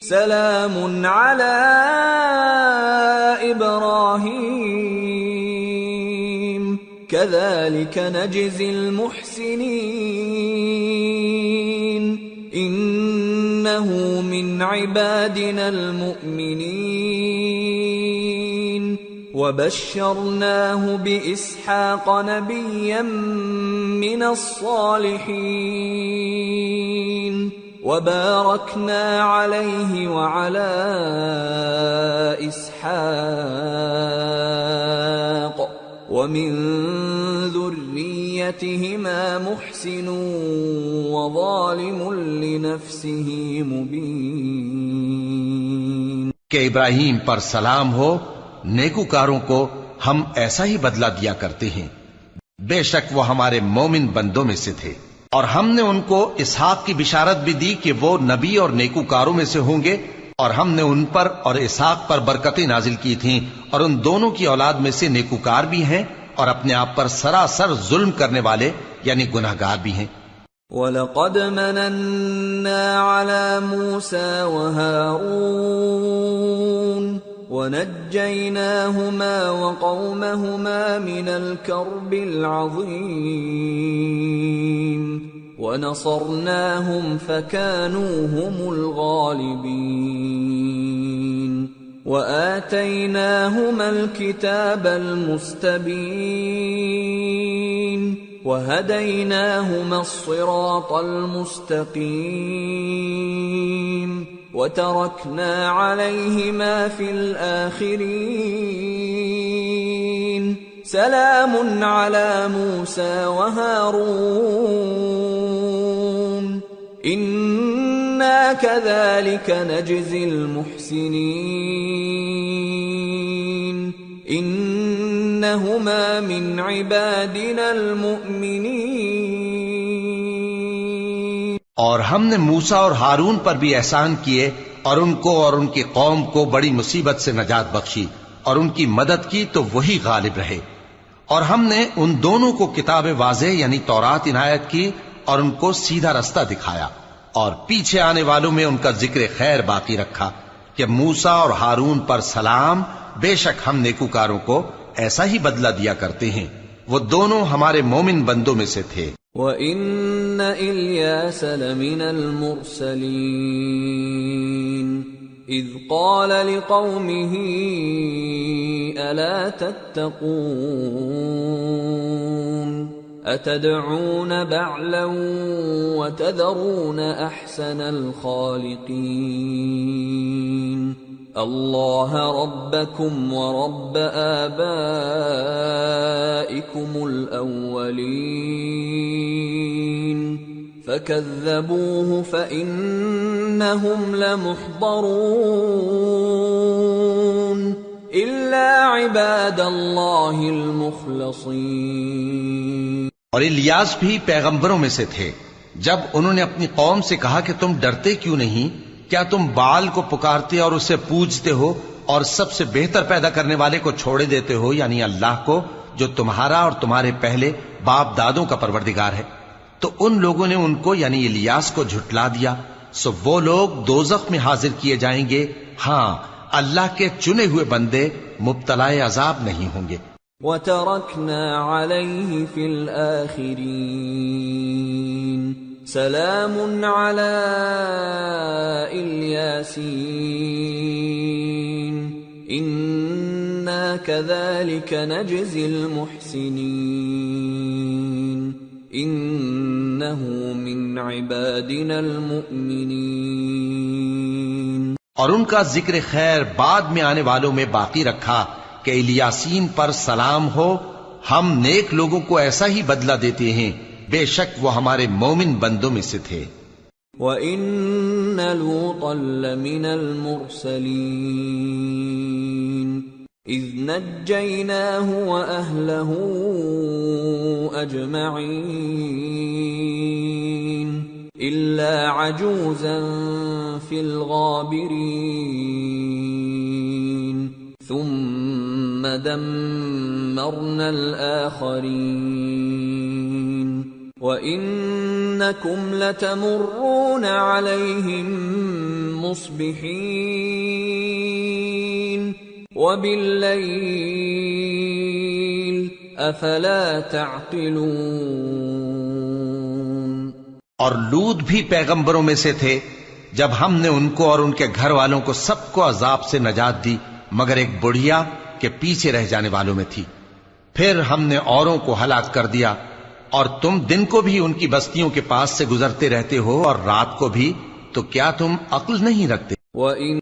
सलामुन अला इब्राहीम कज़ालिक नजज़िल मुहसिनीन इन्नहु मिन इबादिनल मुअमिनीन वबश्शरनाहु बिइस्हाक़ नबिय्यन मिनस सालिहीन वबारकना अलैहि वअला इसहाक़ वमिन ज़ुर्रिय्यतिहिमा मुहसिनुन वज़ालिमुन लिनफ्सिहि मुबीन। कि इब्राहीम पर सलाम हो, नेकूकारों को हम ऐसा ही बदला दिया करते हैं। बेशक वो हमारे मोमिन बंदों में से थे और हमने उनको इसहाक की बिशारत भी दी कि वो नबी और नेकूकारों में से होंगे, और हमने उन पर और इसहाक पर बरकतें नाजिल की थीं, और उन दोनों की औलाद में से नेकूकार भी हैं और अपने आप पर सरासर जुल्म करने वाले यानी गुनाहगार भी हैं। वलक़द मनन्ना अला मूसा व हारून वनज्जयनाहुमा व क़ौमहुमा मिनल कर्बिल अज़ीम वनसरनाहुम फकानू हुमुल गालिबीन वआतैनाहुमल किताबल मुस्तबीन वहदैनाहुमस सिरातल मुस्तकीम वतरकना अलैहिमा फिल आखिरीन सलामुन अला मूसा व हारून इन्ना कज़ालिक नजज़िल मुहसिनीन इन्नहुमा मिन इबादिनल मुअमिनीन। और हमने मूसा और हारून पर भी एहसान किए और उनको और उनकी कौम को बड़ी मुसीबत से नजात बख्शी और उनकी मदद की तो वही गालिब रहे। और हमने उन दोनों को किताब वाज़ेह यानी तौरात इनायत की और उनको सीधा रास्ता दिखाया, और पीछे आने वालों में उनका जिक्र खैर बाकी रखा कि मूसा और हारून पर सलाम, बेशक हम नेकूकारों को ऐसा ही बदला दिया करते हैं। वो दोनों हमारे मोमिन बंदों में से थे। वइन्न इल्यास लमिनल मुरसलीन इज़ क़ाल लिक़ौमिही अला तत्तक़ून अतदऊन बअलन वतदरून अहसनल ख़ालिक़ीन अल्लाह रब्बकुम व रब्ब आबाइकुमुल अव्वलीन फकज़्ज़बूहु फइन्नहुम लमुहज़रून इल्ला इबादल्लाहिल मुख़लसीन। और इलियास भी पैगंबरों में से थे। जब उन्होंने अपनी कौम से कहा कि तुम डरते क्यों नहीं, क्या तुम बाल को पुकारते और उसे पूजते हो और सबसे बेहतर पैदा करने वाले को छोड़े देते हो यानी अल्लाह को, जो तुम्हारा और तुम्हारे पहले बाप दादों का परवरदिगार है। तो उन लोगों ने उनको यानी इलियास को झुटला दिया, सो वो लोग दोज़ख में हाजिर किए जाएंगे। हाँ, अल्लाह के चुने हुए बंदे मुब्तलाए अजाब नहीं होंगे। वतरकना अलैहि फिल आखिरीन सलामुन अला इल्यासीन इन्ना कज़ालिक नजज़िल मुहसिनीन इन्नहु मिन इबादिनल मुअमिनीन। और उनका जिक्र खैर बाद में आने वालों में बाकी रखा कि इलियासीन पर सलाम हो, हम नेक लोगों को ऐसा ही बदला देते हैं, बेशक वो हमारे मोमिन बंदों में से थे। वइन्न लूतन लमिनल मुरसलीन इज़ नज्जयनाहु व अहलहु अजमईन इल्ला अजूज़न फिल गाबिरीन सुम्म दम्मरनल आखरीन वइन्नकुम लतमुर्रून अलैहिम मुस्बिहीन वबिल्लैल अफला तअक़िलून। और लूत भी पैगंबरों में से थे जब हमने उनको और उनके घर वालों को सबको अजाब से नजात दी मगर एक बुढ़िया के पीछे रह जाने वालों में थी। फिर हमने औरों को हलाक कर दिया। और तुम दिन को भी उनकी बस्तियों के पास से गुजरते रहते हो और रात को भी, तो क्या तुम अक्ल नहीं रखते?